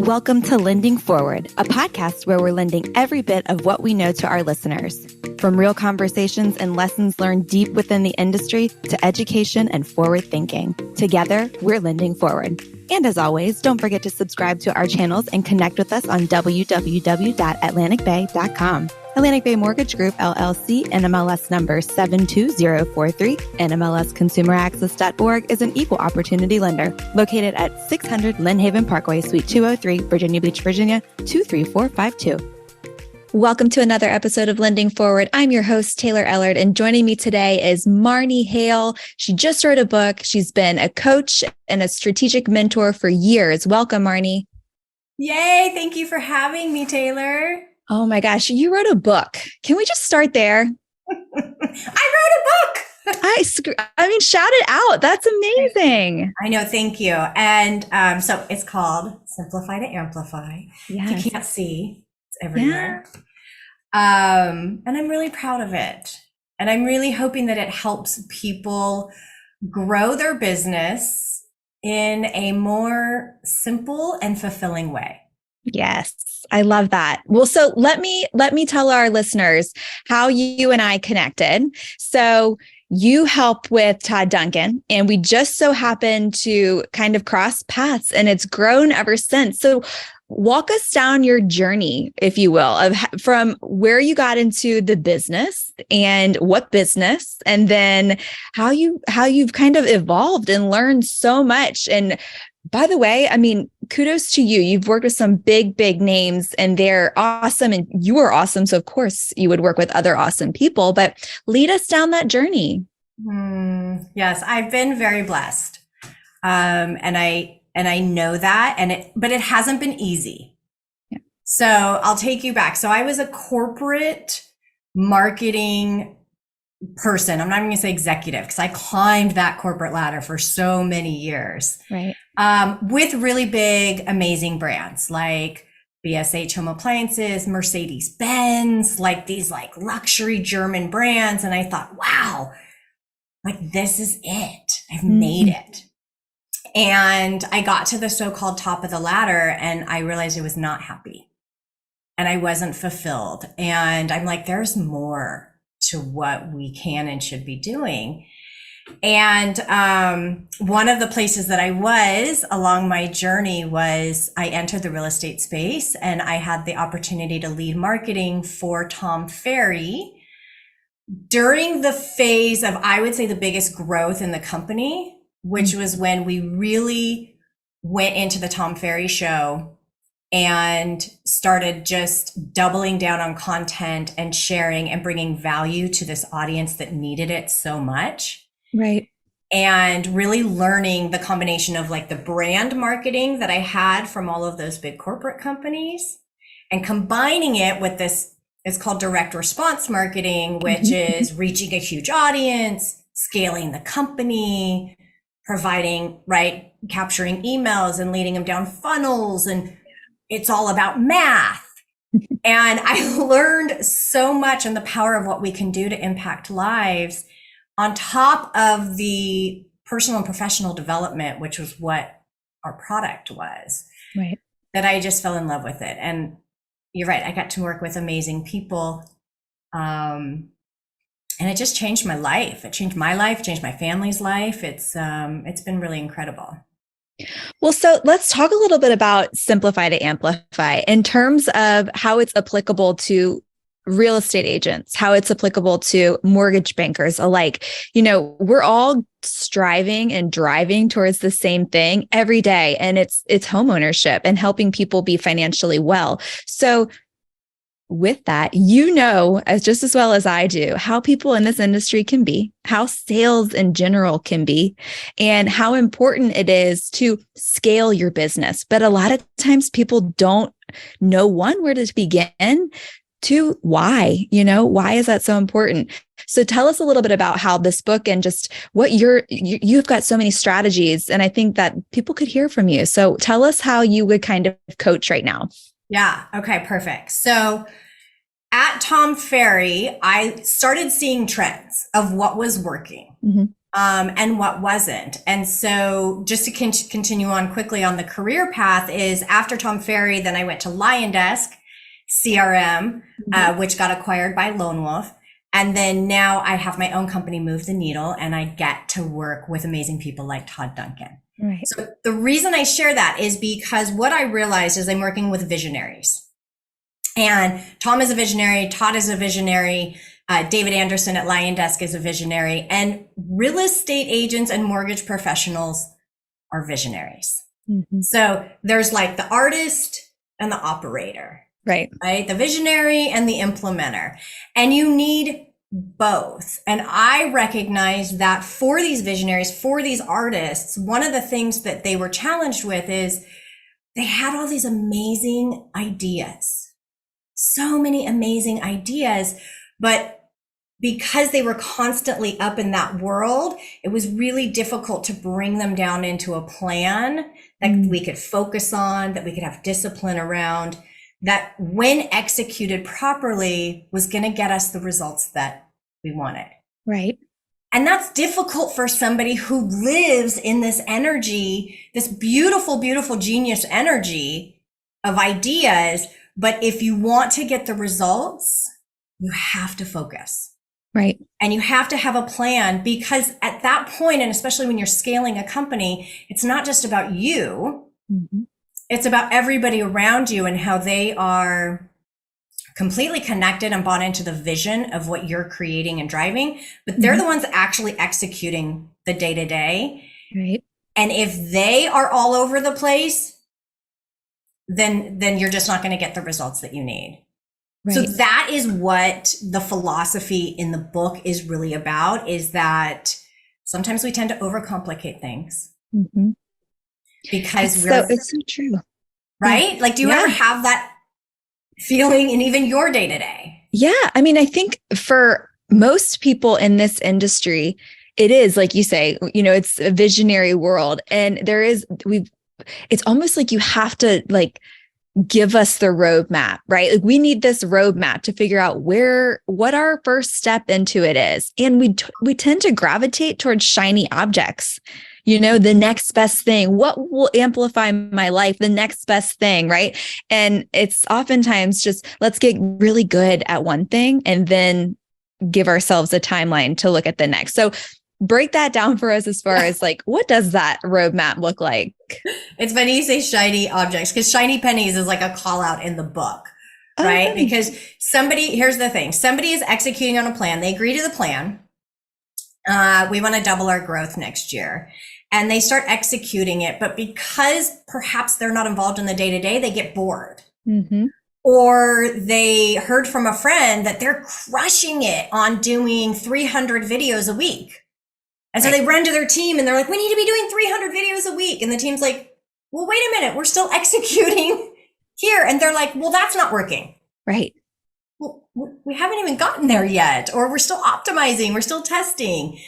Welcome to Lending Forward, a podcast where we're lending every bit of what we know to our listeners. From real conversations and lessons learned deep within the industry to education and forward thinking. Together, we're lending forward. And as always, don't forget to subscribe to our channels and connect with us on www.atlanticbay.com. Atlantic Bay Mortgage Group, LLC, NMLS number 72043, NMLSconsumeraccess.org is an equal opportunity lender located at 600 Lynn Haven Parkway, Suite 203, Virginia Beach, Virginia, 23452. Welcome to another episode of Lending Forward. I'm your host, Taylor Ellard, and joining me today is Marni Hale. She just wrote a book. She's been a coach and a strategic mentor for years. Welcome, Marni. Yay. Thank you for having me, Taylor. Oh my gosh, you wrote a book. Can we just start there? I wrote a book. I mean, shout it out. That's amazing. I know. Thank you. And so it's called Simplify to Amplify. Yes. If you can't see, it's everywhere. Yeah. And I'm really proud of it. And I'm really hoping that it helps people grow their business in a more simple and fulfilling way. Yes, I love that. Well, so let me tell our listeners how you and I connected. So you help with Todd Duncan, and we just so happened to kind of cross paths, and it's grown ever since. So walk us down your journey, if you will, of from where you got into the business and what business, and then how you've kind of evolved and learned so much. And by the way, I mean, kudos to you. You've worked with some big names and they're awesome and you are awesome. So of course you would work with other awesome people, but lead us down that journey. Yes, I've been very blessed. And I know that, but it hasn't been easy. Yeah. So I'll take you back. So I was a corporate marketing person. I'm not even going to say executive because I climbed that corporate ladder for so many years. Right. With really big, amazing brands like BSH Home Appliances, Mercedes-Benz, like these like luxury German brands. And I thought, wow, like this is it. I've made it. And I got to the so-called top of the ladder and I realized I was not happy and I wasn't fulfilled. And I'm like, there's more to what we can and should be doing. And one of the places that I was along my journey was I entered the real estate space and I had the opportunity to lead marketing for Tom Ferry during the phase of, I would say, the biggest growth in the company, which was when we really went into the Tom Ferry show and started just doubling down on content and sharing and bringing value to this audience that needed it so much. Right. And really learning the combination of like the brand marketing that I had from all of those big corporate companies and combining it with this, it's called direct response marketing, which is reaching a huge audience, scaling the company, providing, right, capturing emails and leading them down funnels. And it's all about math. And I learned so much and the power of what we can do to impact lives on top of the personal and professional development, which was what our product was, right, that I just fell in love with it. And you're right, I got to work with amazing people. And it just changed my life. It changed my life, changed my family's life. It's been really incredible. Well, so let's talk a little bit about Simplify to Amplify in terms of how it's applicable to real estate agents, how it's applicable to mortgage bankers alike. You know, we're all striving and driving towards the same thing every day, and it's homeownership and helping people be financially well. So with that, you know, just as well as I do, how people in this industry can be, how sales in general can be, and how important it is to scale your business. But a lot of times people don't know, one, where to begin, two, why, why is that so important? So tell us a little bit about how this book and just what you've got so many strategies, and I think that people could hear from you. So tell us how you would kind of coach right now. Yeah. Okay, perfect. So at Tom Ferry, I started seeing trends of what was working. and what wasn't. And so just to continue on quickly on the career path is after Tom Ferry, then I went to Lion Desk CRM, which got acquired by Lone Wolf. And then now I have my own company, Move the Needle, and I get to work with amazing people like Todd Duncan. Right. So the reason I share that is because what I realized is I'm working with visionaries. And Tom is a visionary, Todd is a visionary, David Anderson at Lion Desk is a visionary, and real estate agents and mortgage professionals are visionaries. So there's like the artist and the operator, right? The visionary and the implementer. And you need both. And I recognize that for these visionaries, for these artists, one of the things that they were challenged with is they had all these amazing ideas. So many amazing ideas, but because they were constantly up in that world, it was really difficult to bring them down into a plan that we could focus on, that we could have discipline around, that when executed properly was going to get us the results that we wanted. Right. And that's difficult for somebody who lives in this energy, this beautiful, beautiful genius energy of ideas. But if you want to get the results, you have to focus. Right. And you have to have a plan, because at that point, and especially when you're scaling a company, it's not just about you. It's about everybody around you and how they are completely connected and bought into the vision of what you're creating and driving, but they're the ones actually executing the day to day. Right. And if they are all over the place, then you're just not going to get the results that you need. Right. So that is what the philosophy in the book is really about, is that sometimes we tend to overcomplicate things. Because it's so true. Right? Like, do you ever have that feeling in even your day to day? Yeah. I mean, I think for most people in this industry, it is, like you say, it's a visionary world. And it's almost like you have to give us the roadmap, right? Like, we need this roadmap to figure out what our first step into it is. And we tend to gravitate towards shiny objects, the next best thing, what will amplify my life, the next best thing, right? And it's oftentimes just, let's get really good at one thing and then give ourselves a timeline to look at the next. So break that down for us as far as what does that roadmap look like? It's funny you say shiny objects, because shiny pennies is like a call out in the book, right? Okay. Because here's the thing, somebody is executing on a plan. They agree to the plan. We want to double our growth next year, and they start executing it. But because perhaps they're not involved in the day to day, they get bored. Or they heard from a friend that they're crushing it on doing 300 videos a week. And so they run to their team and they're like, we need to be doing 300 videos a week. And the team's like, well, wait a minute, we're still executing here. And they're like, well, that's not working. Right. Well, we haven't even gotten there yet, or we're still optimizing, we're still testing.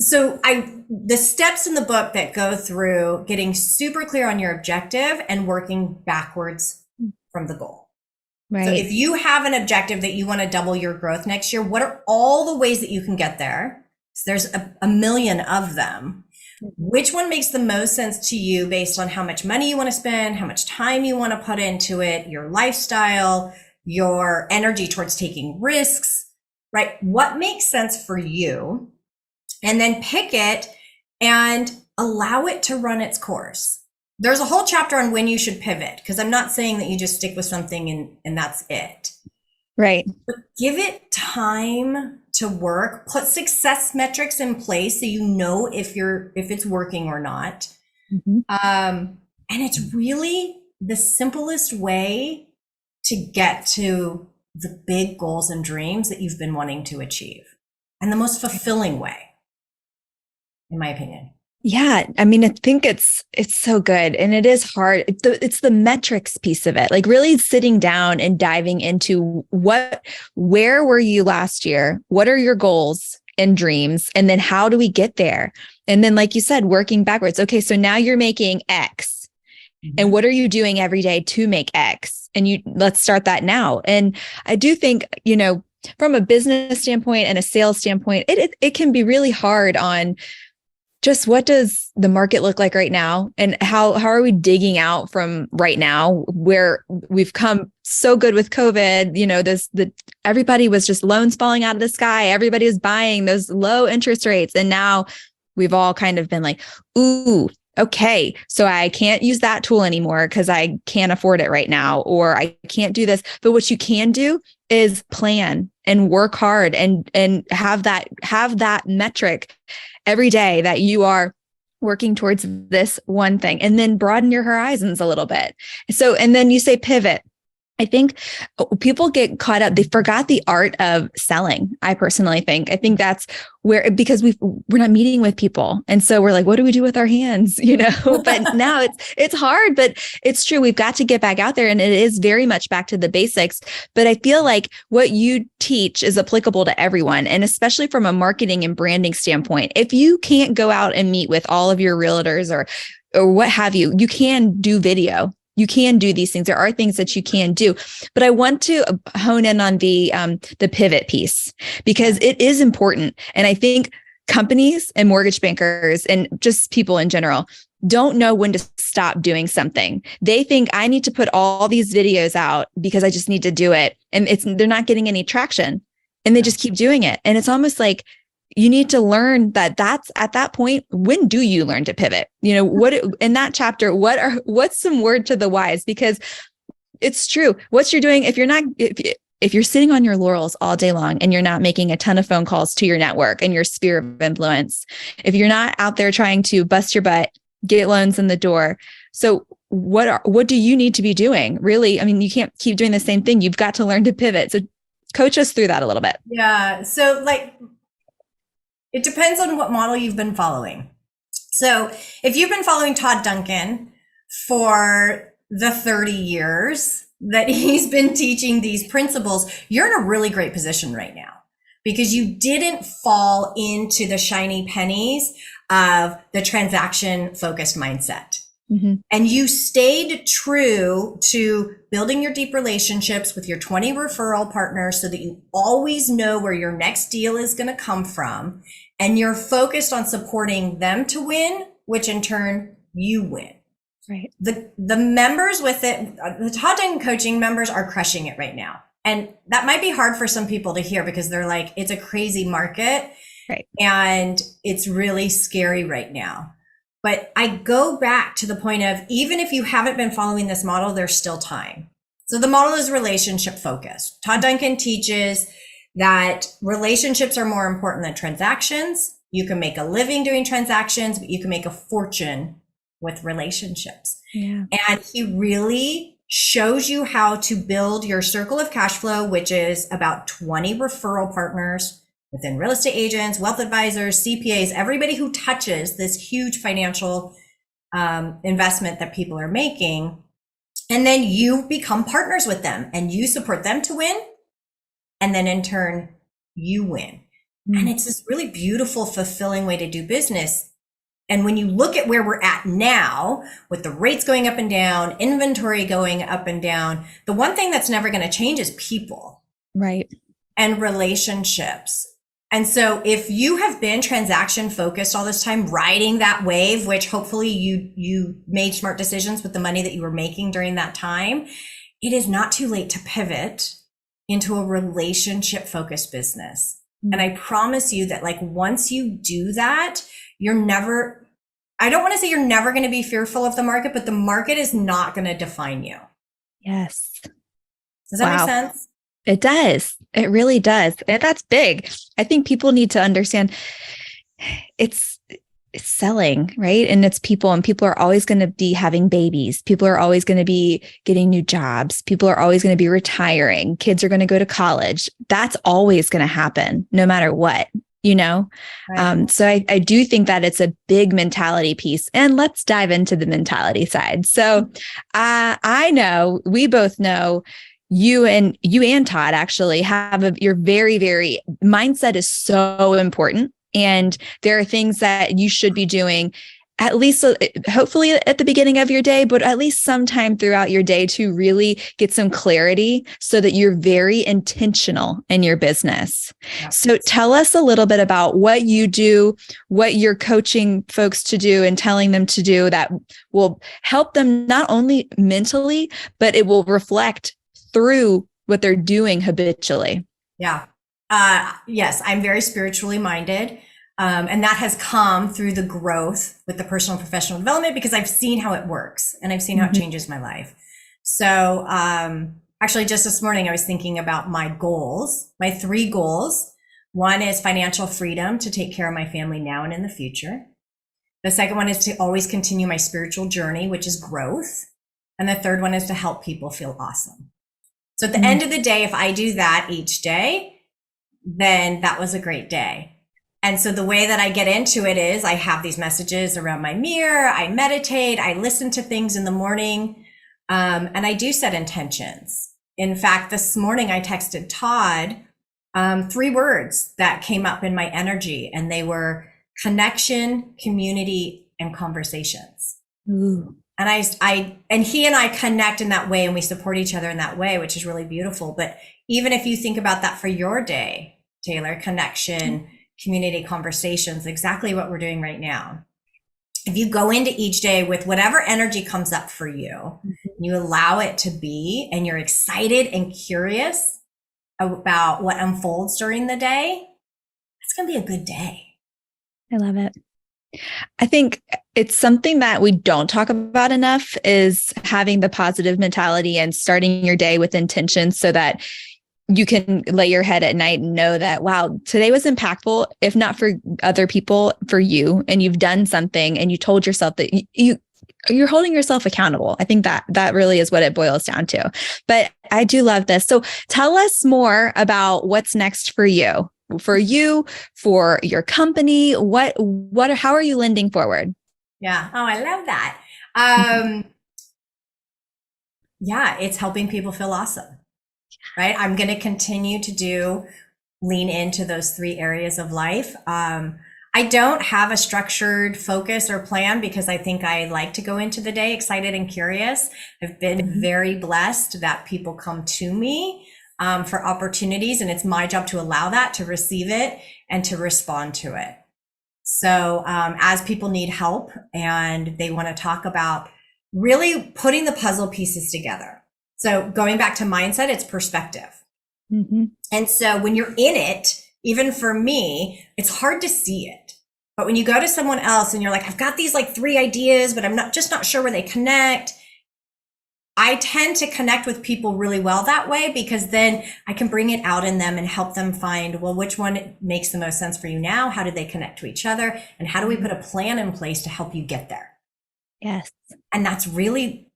So the steps in the book that go through getting super clear on your objective and working backwards from the goal. Right. So if you have an objective that you want to double your growth next year, what are all the ways that you can get there? So there's a million of them. Which one makes the most sense to you based on how much money you want to spend, how much time you want to put into it, your lifestyle, your energy towards taking risks, right? What makes sense for you? And then pick it and allow it to run its course. There's a whole chapter on when you should pivot, because I'm not saying that you just stick with something and that's it. Right. But give it time to work. Put success metrics in place so you know if it's working or not. And it's really the simplest way to get to the big goals and dreams that you've been wanting to achieve, and the most fulfilling way, in my opinion. Yeah. I mean, I think it's so good. And it is hard. It's the metrics piece of it, really sitting down and diving into where were you last year? What are your goals and dreams? And then how do we get there? And then, like you said, working backwards. Okay, so now you're making X. And what are you doing every day to make X? And let's start that now. And I do think, from a business standpoint and a sales standpoint, it can be really hard on just what does the market look like right now, and how are we digging out from right now where we've come so good with COVID. Everybody was just loans falling out of the sky. Everybody was buying those low interest rates, and now we've all kind of been like, ooh, okay, so I can't use that tool anymore because I can't afford it right now, or I can't do this. But what you can do is plan and work hard and have that metric every day that you are working towards this one thing, and then broaden your horizons a little bit. So, and then you say pivot. I think people get caught up. They forgot the art of selling. I personally think. I think that's where, because we're not meeting with people. And so we're like, what do we do with our hands? But now it's hard, but it's true. We've got to get back out there, and it is very much back to the basics. But I feel like what you teach is applicable to everyone. And especially from a marketing and branding standpoint, if you can't go out and meet with all of your realtors or what have you, you can do video. You can do these things. There are things that you can do, but I want to hone in on the pivot piece, because it is important. And I think companies and mortgage bankers and just people in general don't know when to stop doing something. They think I need to put all these videos out because I just need to do it. And they're not getting any traction, and they just keep doing it. And it's almost like, you need to learn that's at that point. When do you learn to pivot? What in that chapter, what's some word to the wise? Because it's true. What you're doing, if you're sitting on your laurels all day long and you're not making a ton of phone calls to your network and your sphere of influence, if you're not out there trying to bust your butt, get loans in the door. So what do you need to be doing? Really? I mean, you can't keep doing the same thing. You've got to learn to pivot. So coach us through that a little bit. Yeah. So it depends on what model you've been following. So if you've been following Todd Duncan for the 30 years that he's been teaching these principles, you're in a really great position right now, because you didn't fall into the shiny pennies of the transaction focused mindset. Mm-hmm. And you stayed true to building your deep relationships with your 20 referral partners so that you always know where your next deal is going to come from. And you're focused on supporting them to win, which in turn you win. Right. The members with it, the Todd Duncan coaching members are crushing it right now. And that might be hard for some people to hear, because they're like, it's a crazy market. Right. And it's really scary right now. But I go back to the point of, even if you haven't been following this model, there's still time. So the model is relationship focused. Todd Duncan teaches that relationships are more important than transactions. You can make a living doing transactions, but you can make a fortune with relationships. Yeah. And he really shows you how to build your circle of cash flow, which is about 20 referral partners within real estate agents, wealth advisors, CPAs, everybody who touches this huge financial investment that people are making. And then you become partners with them and you support them to win. And then in turn, you win. Mm. And it's this really beautiful, fulfilling way to do business. And when you look at where we're at now, with the rates going up and down, inventory going up and down, the one thing that's never going to change is people. Right. And relationships. And so if you have been transaction focused all this time, riding that wave, which hopefully you made smart decisions with the money that you were making during that time, it is not too late to pivot into a relationship focused business. Mm-hmm. And I promise you that once you do that, I don't want to say you're never going to be fearful of the market, but the market is not going to define you. Yes. Does that make sense? It does. It really does. And that's big. I think people need to understand it's selling, right? And it's people, and people are always going to be having babies. People are always going to be getting new jobs. People are always going to be retiring. Kids are going to go to college. That's always going to happen no matter what, Right. So I do think that it's a big mentality piece, and let's dive into the mentality side. So I know, we both know, you and Todd actually have your very, very mindset is so important. And there are things that you should be doing at least hopefully at the beginning of your day, but at least sometime throughout your day to really get some clarity so that you're very intentional in your business. Yeah. So tell us a little bit about what you do, what you're coaching folks to do and telling them to do that will help them not only mentally, but it will reflect through what they're doing habitually. Yeah. Yes, I'm very spiritually minded. And that has come through the growth with the personal and professional development because I've seen how it works and I've seen how it changes my life. So actually, just this morning, I was thinking about my goals, my 3 goals. One is financial freedom to take care of my family now and in the future. The second one is to always continue my spiritual journey, which is growth. And the third one is to help people feel awesome. So at the end of the day, if I do that each day, then that was a great day. And so the way that I get into it is I have these messages around my mirror, I meditate, I listen to things in the morning, and I do set intentions. In fact, this morning I texted Todd 3 words that came up in my energy, and they were connection, community, and conversations. Ooh. And he and I connect in that way, and we support each other in that way, which is really beautiful. But even if you think about that for your day, Taylor, connection, community, conversations, exactly what we're doing right now. If you go into each day with whatever energy comes up for you, you allow it to be, and you're excited and curious about what unfolds during the day, it's going to be a good day. I love it. I think it's something that we don't talk about enough is having the positive mentality and starting your day with intention so that you can lay your head at night and know that, wow, today was impactful, if not for other people, for you. And you've done something and you told yourself that you're holding yourself accountable. I think that really is what it boils down to. But I do love this. So tell us more about what's next for you, for your company. How are you lending forward? Yeah. Oh, I love that. Yeah, it's helping people feel awesome. Right. I'm going to continue to lean into those 3 areas of life. I don't have a structured focus or plan because I think I like to go into the day excited and curious. I've been very blessed that people come to me for opportunities, and it's my job to allow that, to receive it, and to respond to it. So as people need help and they want to talk about really putting the puzzle pieces together. So going back to mindset, it's perspective. And so when you're in it, even for me, it's hard to see it. But when you go to someone else and you're like, I've got these 3 ideas, but I'm not sure where they connect. I tend to connect with people really well that way because then I can bring it out in them and help them find, well, which one makes the most sense for you now? How do they connect to each other? And how do we put a plan in place to help you get there? Yes. And that's really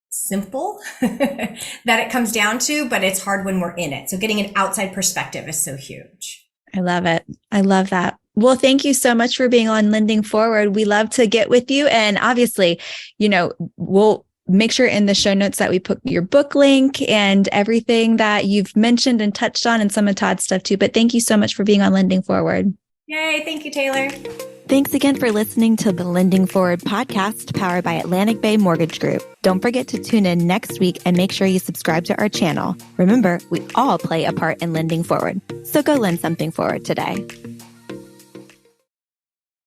simple that it comes down to, but it's hard when we're in it. So getting an outside perspective is so huge. I love it. I love that. Well, thank you so much for being on Lending Forward. We love to get with you. And obviously, we'll make sure in the show notes that we put your book link and everything that you've mentioned and touched on and some of Todd's stuff too. But thank you so much for being on Lending Forward. Yay. Thank you, Taylor. Thanks again for listening to the Lending Forward podcast powered by Atlantic Bay Mortgage Group. Don't forget to tune in next week and make sure you subscribe to our channel. Remember, we all play a part in lending forward. So go lend something forward today.